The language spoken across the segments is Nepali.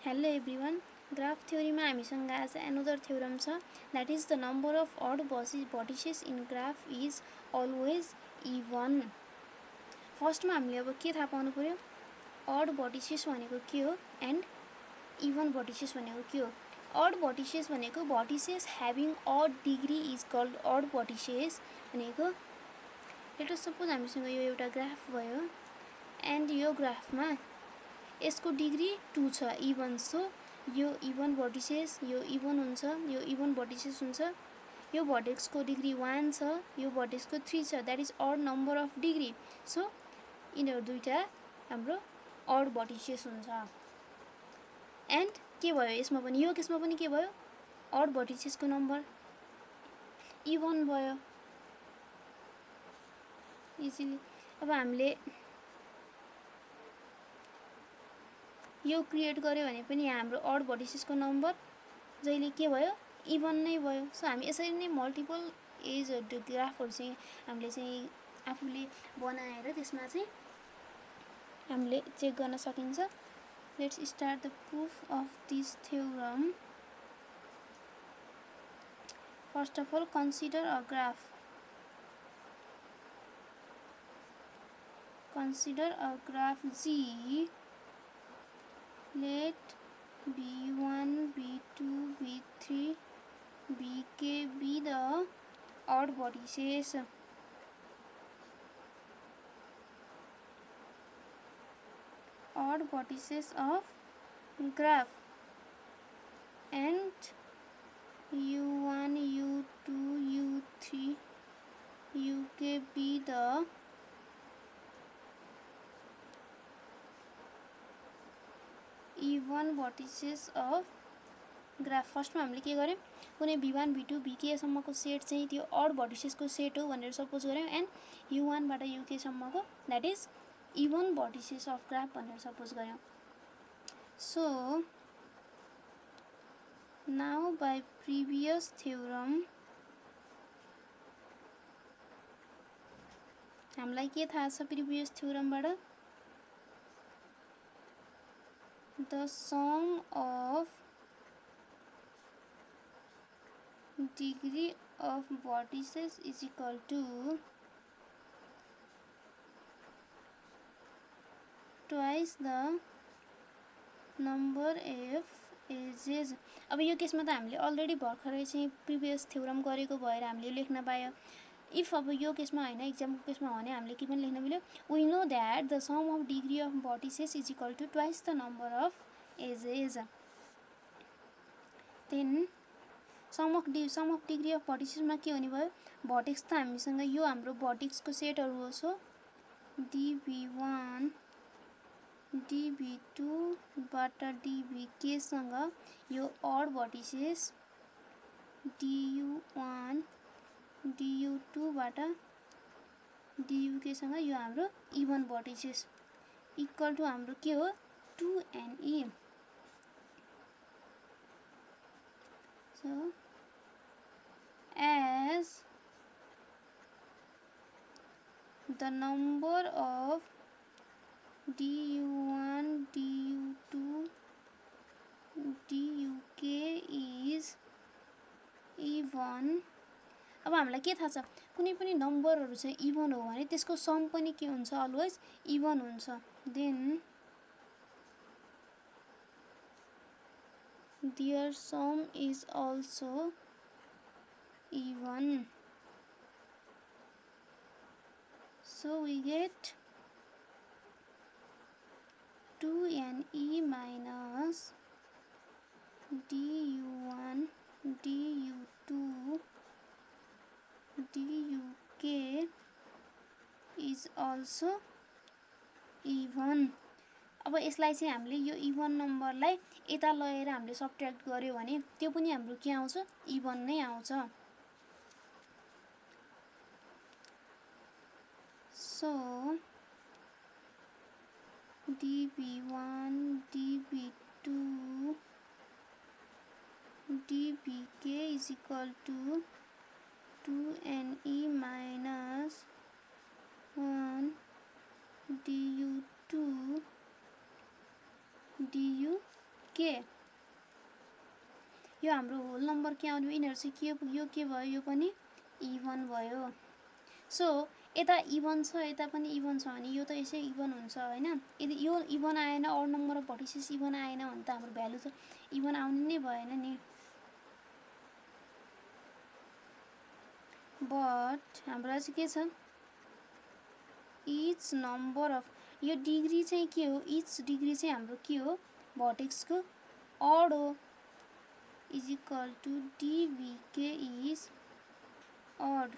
Hello everyone. Graph theory मा हामीसँग आज another theorem छ, that is the number of odd vertices in graph is always even. First मा हामीले अब के थाहा पाउनु पर्यो, odd vertices भनेको के हो and even vertices भनेको के हो. odd vertices भनेको vertices having odd degree is called odd vertices भनेको. let us suppose हामीसँग यो एउटा ग्राफ भयो and यो ग्राफमा यसको डिग्री 2 छ इवन. सो यो इवन भर्टिसेस, यो इवन हुन्छ, यो इवन भर्टिसेस हुन्छ. यो भर्टेक्सको डिग्री 1 छ, यो भर्टेक्सको 3 छ, that is odd number of degree. So यिनीहरू दुईटा हाम्रो अड भर्टिसेस हुन्छ. एन्ड के भयो यसमा पनि, यो केसमा पनि के भयो, अड भर्टिसेसको नम्बर इवन भयो इजिली. अब हामीले यो क्रिएट गर्यो भने पनि हाम्रो अड भर्टिसेसको नम्बर जहिले के भयो, इवन नै भयो. सो हामी यसरी नै मल्टिपल एजहरू ग्राफहरू चाहिँ हामीले चाहिँ आफूले बनाएर त्यसमा चाहिँ हामीले चेक गर्न सकिन्छ. Let's start the proof of this theorem. First of all consider a graph. Consider a graph G. Let B1, B2, B3, Bk be the odd vertices. Odd vertices of graph. And U1, U2, U3, Uk be the even vertices of graph. फर्स्टमा हामीले के गर्यौं, कुनै B1, B2, Bk सम्मको सेट चाहिँ त्यो अड भर्टिसेसको सेट हो भनेर सपोज गर्यौं. एन्ड U1 बाट Uk सम्मको that is even vertices of graph भनेर सपोज गर्यौं. So now by previous theorem हामीलाई के थाहा छ प्रिभियस थ्योरमबाट, the sum of degree of vertices is equal to twice the number of edges. अब यो केसमा त हामीले अलरेडी भर्खरै चाहिँ प्रिभियस थ्योरम गरेको भएर हामीले लेख्न पायो. इफ अब यो केसमा हैन, एक्जामको केसमा हो भने हामीले के पनि लेख्न मिल्यो, we know that the sum of degree of vertices is equal to twice the number of edges. then sum of degree of vertices मा के हुने भयो, भर्टेक्स त हामीसँग यो हाम्रो भर्टेक्सको सेटहरु हो. सो dv1 dv2 बाट dvk सँग यो अड भर्टिसेस du1 du2 बाट duk सँग यो हाम्रो इवन भर्टिसेस इक्वल टु हाम्रो के हो 2ne. so as the number of du1 du2 duk is even. अब हामीलाई के थाहा छ, कुनै पनि नम्बरहरु चाहिँ इवन हो भने त्यसको सम पनि के हुन्छ, अलवेज इवन हुन्छ. Then their sum is also even. so we get 2ne minus du1 du2 duk is also even. अब यसलाई चाहिँ हामीले यो इवन नम्बरलाई यता लगेर हामीले सबट्र्याक्ट गर्यो भने त्यो पनि हाम्रो के आउँछ, इवन नै आउँछ. So dv1 dv2 dvk is equal to 2ne minus 1 du2 duk. के यो हाम्रो होल नम्बर के आउने यिनीहरू चाहिँ के यो के भयो यो पनि इभन भयो सो यता इभन छ यता पनि इभन छ भने यो त यसै इभन हुन्छ हैन यदि यो इभन आएन odd number of vertices even आएन भने त हाम्रो भ्यालु त इभन आउने नै भएन नि बट हाम्रो चाहिँ के छ इच नम्बर अफ यो डिग्री चाहिँ के हो इच डिग्री चाहिँ हाम्रो के हो भर्टेक्सको अड हो is equal to D V K is odd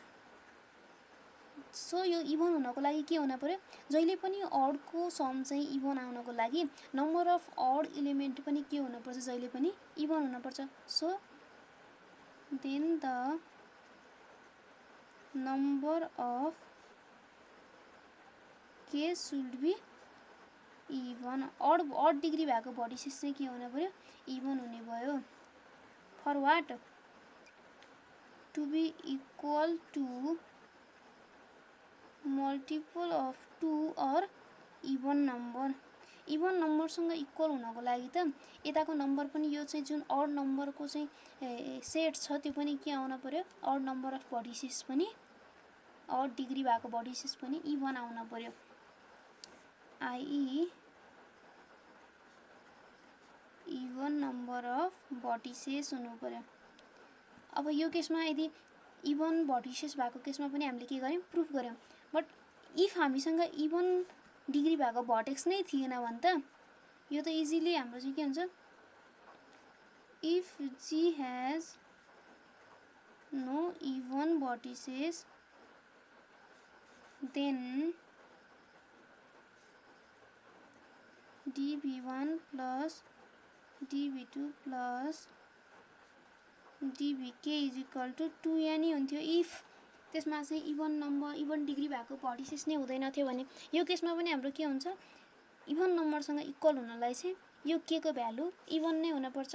so यो इभन हुनको लागि के हुन पर्यो जहिले पनि अडको सम चाहिँ इभन आउनको लागि नम्बर अफ अड इलिमेन्ट पनि के हुनुपर्छ जहिले पनि इभन हुनुपर्छ so then the number of K should be even odd degree भएको भर्टिसेस चाहिँ के हुन पर्यो इभन हुने भयो for what to be equal to multiple of 2 or even नम्बरसँग equal हुनको लागि त यताको नम्बर पनि यो चाहिँ जुन अड नम्बरको चाहिँ सेट छ त्यो पनि के आउन पर्यो अड नम्बर अफ भर्टिसेस पनि अड डिग्री भएको भर्टिसेस पनि इभन आउन पर्यो I even number of vertices हुनु पर्यो अब यो केसमा यदि इभन भर्टिसेस भएको केसमा पनि हामीले के गर्यौं प्रुफ गर्यौं बट इफ हामीसँग इभन डिग्री भएको भर्टेक्स नै थिएन भने त यो त इजिली हाम्रो चाहिँ के हुन्छ if G has no even vertices then dv1 plus dv2 plus dvk is equal to 2n हुन्थ्यो इफ त्यसमा चाहिँ इभन नम्बर इभन डिग्री भएको भर्टिसेस नै हुँदैन थियो भने यो केसमा पनि हाम्रो के हुन्छ इभन नम्बरसँग इक्वल हुनलाई चाहिँ यो के को भ्यालु इभन नै हुन पर्छ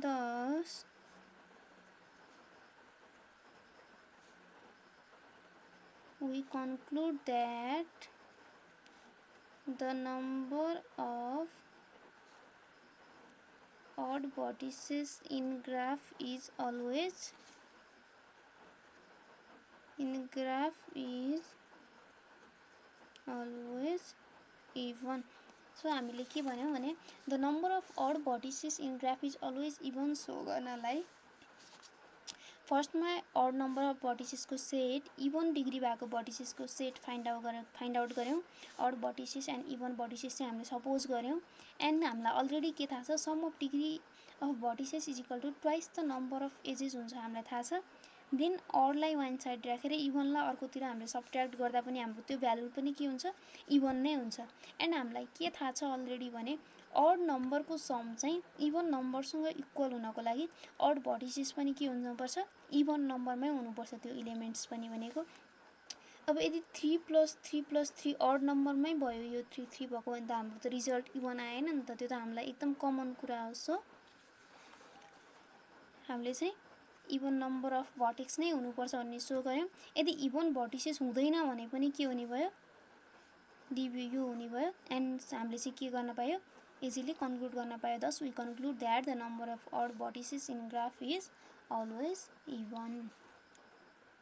thus we conclude that the number of odd vertices in graph is always even so हामीले के भन्यौ भने the number of odd vertices in graph is always even so गर्नलाई फर्स्टमा अड नम्बर अफ भर्टिसेसको सेट इभन डिग्री भएको भर्टिसेसको सेट फाइन्ड आउट गर्यौं odd vertices and even vertices चाहिँ हामीले सपोज गर्यौं एन्ड हामीलाई अलरेडी के थाहा छ sum of degree of vertices is equal to twice the number of edges हुन्छ हामीलाई थाहा छ देन अडलाई वान साइड राखेर इभनलाई अर्कोतिर हामीले सबट्र्याक्ट गर्दा पनि हाम्रो त्यो भ्यालु पनि के हुन्छ इभन नै हुन्छ एन्ड हामीलाई के थाहा छ अलरेडी भने अड नम्बरको सम चाहिँ इभन नम्बरसँग इक्वल हुनको लागि अड भर्टिसेस पनि के हुनुपर्छ इभन नम्बरमै हुनुपर्छ त्यो इलिमेन्ट्स पनि भनेको अब यदि 3 + 3 + 3 अड नम्बरमै भयो यो 3 3 भएको भने त हाम्रो त रिजल्ट इभन आएन नि त त्यो त हामीलाई एकदम कमन कुरा हो सो हामीले चाहिँ इभन नम्बर अफ भर्टेक्स नै हुनुपर्छ भन्ने सो गर्यौं यदि इभन भर्टिसेस हुँदैन भने पनि के हुने भयो डिभी यो हुने भयो एन्ड हामीले चाहिँ के गर्न पायो इजिली कन्क्लुड गर्न पायो thus we conclude that the number of odd vertices in graph is always even